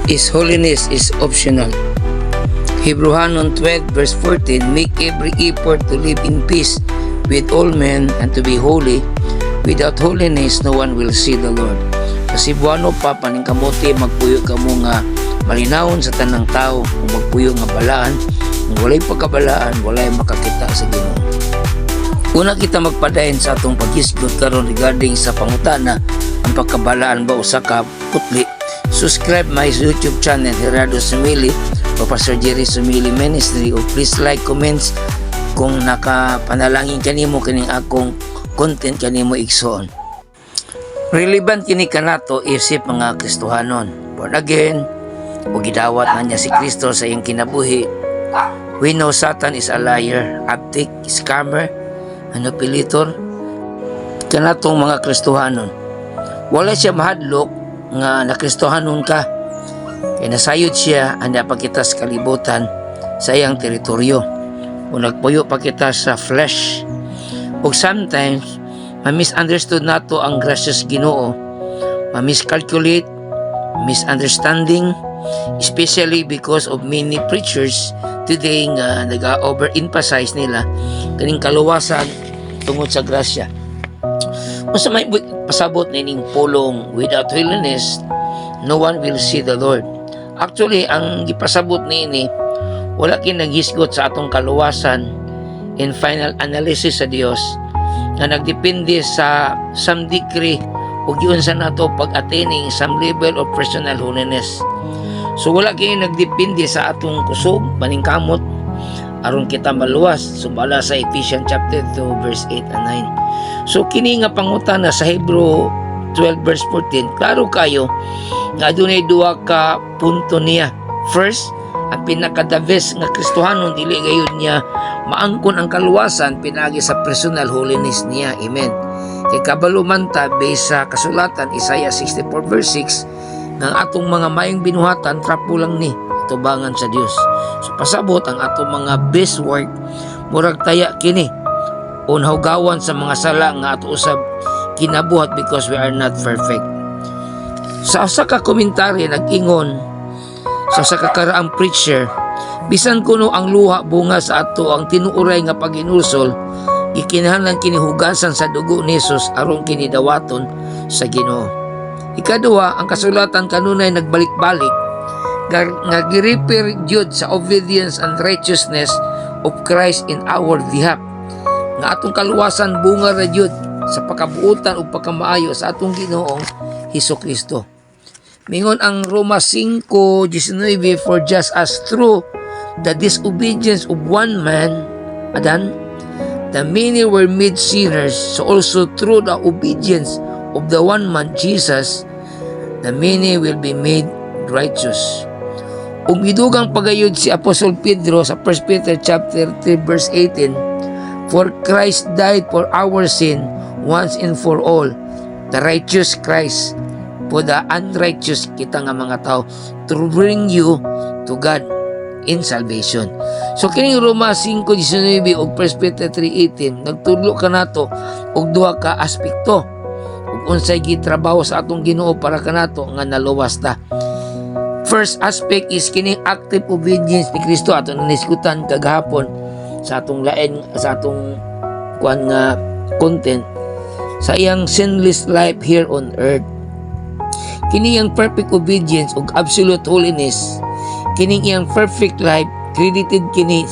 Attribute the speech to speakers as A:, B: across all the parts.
A: His holiness is optional. Hebrews 12 verse 14, make every effort to live in peace with all men and to be holy. Without holiness, no one will see the Lord. Kasi buwano pa paning kamote magpuyo kamo nga malinawon sa tanang tao kung magpuyo nga balaan. Kung walay pagkabalaan, walay makakita sa Ginoo. Una kita magpadayon sa atong paghisgot karon regarding sa pangutana ang pagkabalaan ba usa ka putli. Subscribe my YouTube channel Gerardo Sumili o Pastor Jerry Sumili Ministry o please like, comments kung nakapanalangin kanimo kining akong content kanimo igsoon. Relevant kini kanato isip mga Kristohanon. Born again o gidawat na niya si Kristo sa iyang kinabuhi. We know Satan is a liar, abtik, scammer, manipulator. Kanatong mga Kristohanon. Wala siya mahadlok nga nakristohanon ka. Kaya nasayod siya anda pa kita sa kalibutan sa iyang teritoryo. O nagpuyo pa kita sa flesh. O sometimes, ma-misunderstood nato ang gracious Ginoo. Ma-miscalculate, misunderstanding, especially because of many preachers today nga nag-overemphasize nila kaning kaluwasan tungod sa grasya. Kung may pasabot na ining pulong, without holiness, no one will see the Lord. Actually, ang gipasabot niini, wala kin naghisgot sa atong kaluwasan in final analysis sa Dios na nagdepende sa some degree o giun sa nato pag-attaining some level of personal holiness. So wala kini nagdepende sa atong kusog, paningkamot aron kita maluwas. Sumala sa Ephesians chapter 2 verse 8 and 9. So kini nga pangutana sa Hebrew 12 verse 14, klaro kayo nga adunay duha ka punto niya. First, ang pinaka-the best nga Kristohanon dili gayud niya maangkon ang kaluwasan pinagi sa personal holiness niya. Amen. Kay kabalo man ta based sa kasulatan Isaiah 64 verse 6 ng atong mga mayong binuhatan trapo lang ni tubangan sa Dios. So pasabot ang atong mga best work murag taya kini unhawgawan sa mga sala nga ato usab kinabuhat because we are not perfect. Sa usa ka komentaryo nag-ingon sa usa ka karaang preacher, bisan kuno ang luha bunga sa ato ang tinuuray nga paginulsol, gikinahanglan kini hugasan sa dugo ni Jesus aron kini dawaton sa Ginoo. Ikaduha, ang kasulatan kanunay nagbalik-balik nga gi-refer jud sa obedience and righteousness of Christ in our behalf. Nga atong kaluwasan bunga ra jud sa pagkabuutan ug pagkamaayo sa atong Ginoong Hesukristo. Mingon ang Roma 5:19, for just as through the disobedience of one man, Adan, the many were made sinners, so also through the obedience of the one man, Jesus, the many will be made righteous. Ug gidugang pagayod si Apostol Pedro sa 1 Peter chapter 3 verse 18, for Christ died for our sin once and for all, the righteous Christ for the unrighteous kita nga mga tao, to bring you to God in salvation. So kining Roma 5:19 ug 1 Peter 3:18 nagtudlo ka nato og duha ka aspekto ug unsay gitrabaho sa atong Ginoo para kanato nga naluwas ta. First aspect is kining active obedience ni Kristo ato naniskutan kagahapon sa atong lain sa atong kuan nga content sa iyang sinless life here on earth. Kini ang perfect obedience ug absolute holiness, kining iyang perfect life credited kini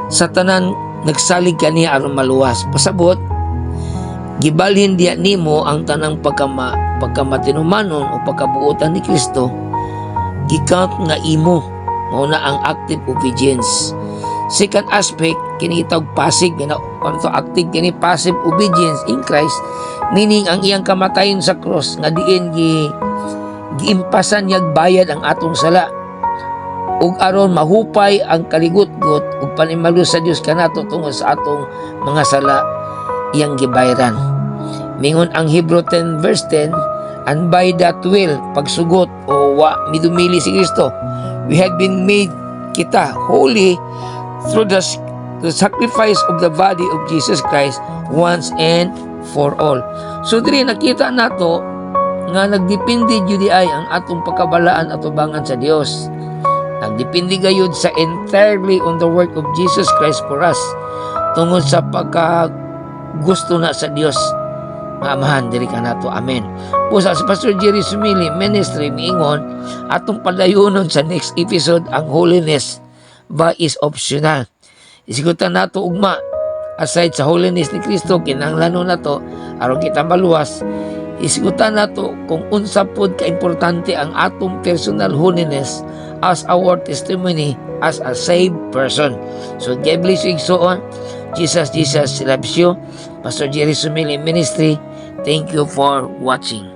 A: sa tanan nagsalig kaniya aron maluwas. Pasabot, gibalhin diya nimo ang tanang pagkamatinumanon o pagkabuotan ni Kristo, gikount nga imo mao na ang active obedience. Second aspect, kini itawag passive, active kini passive obedience in Christ, meaning ang iyang kamatayon sa cross nga diin giimpasan niyag bayad ang atong sala ug aron mahupay ang kaligutgot ug panimalo sa Dios kanato tungod sa atong mga sala iyang gibayaran. Mingon ang Hebrew 10 verse 10, and by that will, pagsugot o midumili si Kristo, we have been made kita holy through the sacrifice of the body of Jesus Christ once and for all. So diri nakita nato nga nagdepende jud ay ang atong pagkabalaan at ubangan sa Dios. Nagdepende gayud sa entirely on the work of Jesus Christ for us tungod sa pagka gusto na sa Dios nga amahan diri ka nato. Amen. Pusa sa Pastor Jerry Sumili Ministry miingon atong padayonon sa next episode ang holiness ba is optional. Isigutan nato ugma, aside sa holiness ni Kristo kinahanglanon nato aron kita maluwas. Isigutan nato kung unsa pod ka importante ang atong personal holiness as our testimony as a saved person. So God bless you igsoon. Jesus loves you. Pastor Jerry Sumili Ministry. Thank you for watching.